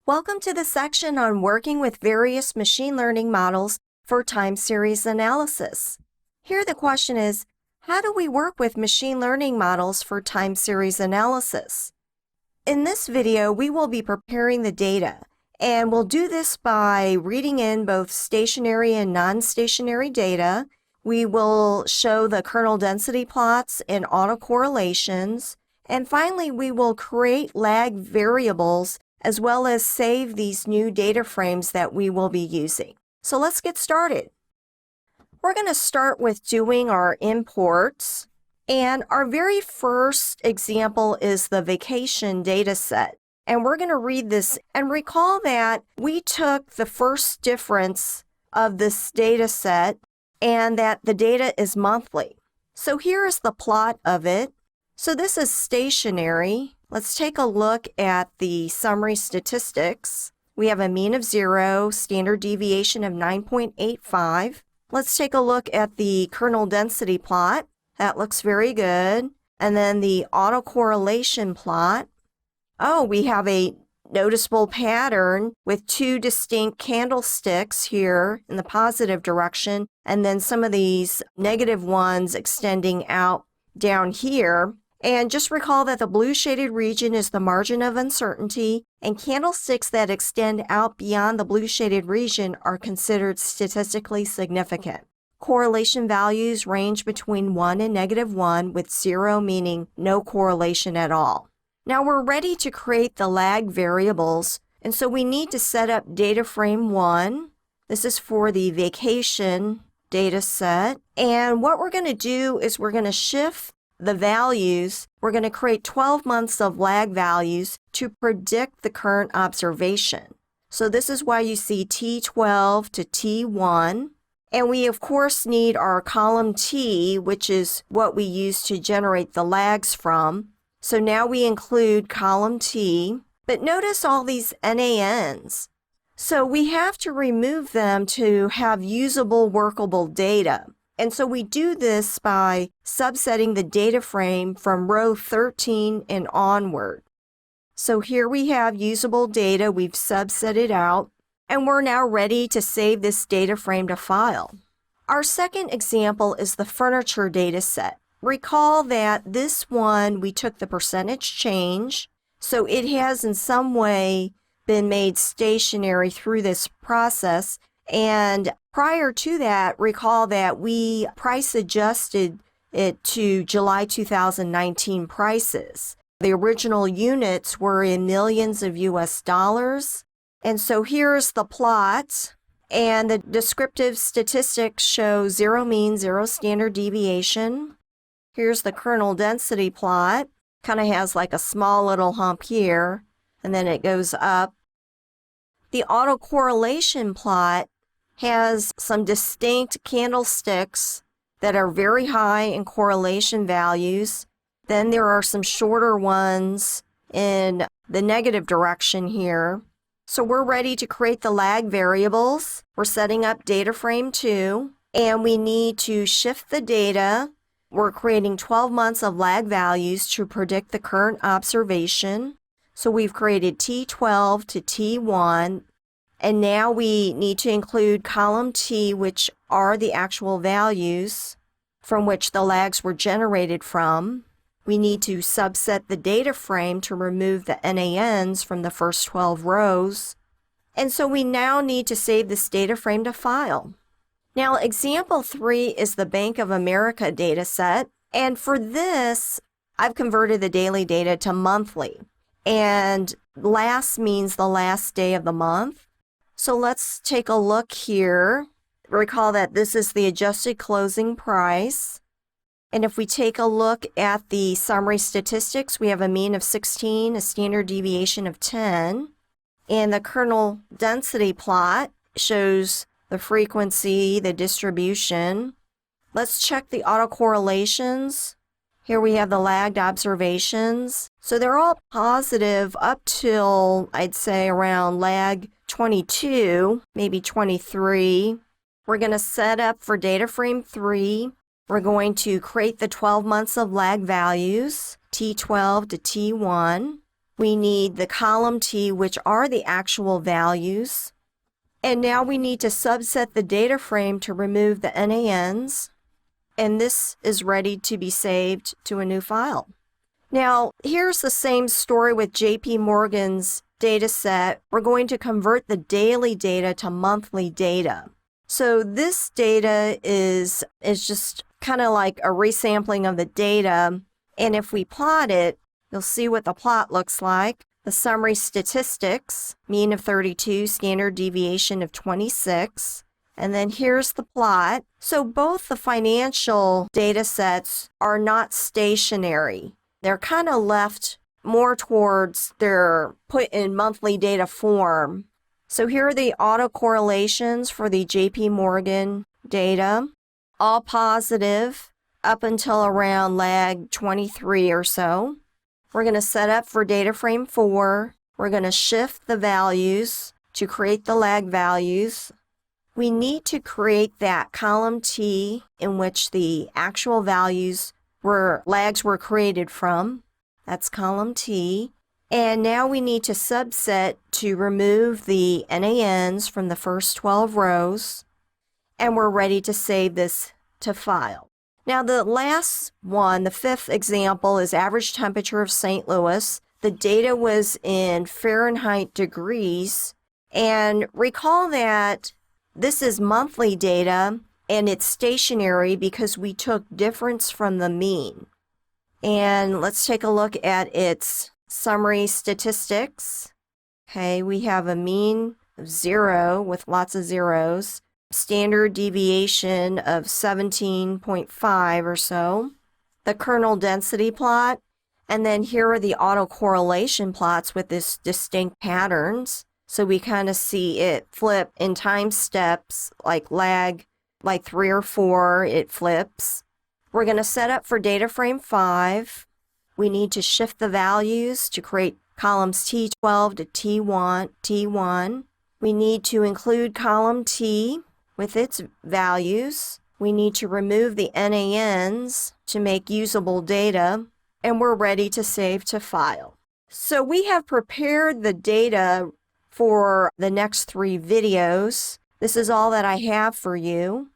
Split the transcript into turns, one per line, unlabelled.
Welcome to the section on working with various machine learning models for time series analysis. Here the question is, how do we work with machine learning models for time series analysis? In this video, we will be preparing the data, and we'll do this by reading in both stationary and non-stationary data. We will show the kernel density plots and autocorrelations, and finally we will create lag variables as well as save these new data frames that we will be using. So let's get started. We're going to start with doing our imports, and our very first example is the vacation data set. And we're going to read this and recall that we took the first difference of this data set and that the data is monthly. So here is the plot of it. So this is stationary. Let's take a look at the summary statistics. We have a mean of 0, standard deviation of 9.85. Let's take a look at the kernel density plot. That looks very good. And then the autocorrelation plot. Oh, we have a noticeable pattern with two distinct candlesticks here in the positive direction, and then some of these negative ones extending out down here. And just recall that the blue shaded region is the margin of uncertainty, and candlesticks that extend out beyond the blue shaded region are considered statistically significant. Correlation values range between 1 and -1, with 0 meaning no correlation at all. Now we're ready to create the lag variables, and so we need to set up data frame 1. This is for the vacation data set. And what we're going to do is we're going to shift the values. We're going to create 12 months of lag values to predict the current observation. So this is why you see T12 to T1. And we, of course, need our column T, which is what we use to generate the lags from. So now we include column T. But notice all these NANs. So we have to remove them to have usable, workable data. And so we do this by subsetting the data frame from row 13 and onward. So here we have usable data. We've subset it out, and we're now ready to save this data frame to file. Our second example is the furniture data set. Recall that this one, we took the percentage change, so it has in some way been made stationary through this process. And prior to that, recall that we price adjusted it to July 2019 prices. The original units were in millions of US dollars. And so here's the plot, and the descriptive statistics show 0 mean, 0 standard deviation. Here's the kernel density plot. Kind of has like a small little hump here, and then it goes up. The autocorrelation plot has some distinct candlesticks that are very high in correlation values. Then there are some shorter ones in the negative direction here. So we're ready to create the lag variables. We're setting up data frame 2, and we need to shift the data. We're creating 12 months of lag values to predict the current observation. So we've created T12 to T1. And now we need to include column T, which are the actual values from which the lags were generated from. We need to subset the data frame to remove the NANs from the first 12 rows. And so we now need to save this data frame to file. Now, example 3 is the Bank of America data set. And for this, I've converted the daily data to monthly. And last means the last day of the month. So let's take a look here. Recall that this is the adjusted closing price. And if we take a look at the summary statistics, we have a mean of 16, a standard deviation of 10. And the kernel density plot shows the frequency, the distribution. Let's check the autocorrelations. Here we have the lagged observations. So they're all positive up till, I'd say, around lag 22, maybe 23. We're going to set up for data frame 3. We're going to create the 12 months of lag values, T12 to T1. We need the column T, which are the actual values. And now we need to subset the data frame to remove the NANs. And this is ready to be saved to a new file. Now, here's the same story with JP Morgan's dataset. We're going to convert the daily data to monthly data. So this data is just kind of like a resampling of the data. And if we plot it, you'll see what the plot looks like. The summary statistics, mean of 32, standard deviation of 26. And then here's the plot. So both the financial data sets are not stationary. They're kind of left more towards they're put in monthly data form. So here are the autocorrelations for the JP Morgan data, all positive up until around lag 23 or so. We're going to set up for data frame 4. We're going to shift the values to create the lag values. We need to create that column T in which the actual values lags were created from. That's column T. And now we need to subset to remove the NANs from the first 12 rows. And we're ready to save this to file. Now the last one, the fifth example, is average temperature of St. Louis. The data was in Fahrenheit degrees. And recall that this is monthly data and it's stationary because we took difference from the mean. And let's take a look at its summary statistics. Okay, we have a mean of 0 with lots of zeros, standard deviation of 17.5 or so, the kernel density plot, and then here are the autocorrelation plots with this distinct patterns. So we kind of see it flip in time steps, like lag, like 3 or 4, it flips. We're going to set up for data frame 5. We need to shift the values to create columns T12 to T1. We need to include column T with its values. We need to remove the NANs to make usable data, and we're ready to save to file. So we have prepared the data for the next 3 videos. This is all that I have for you.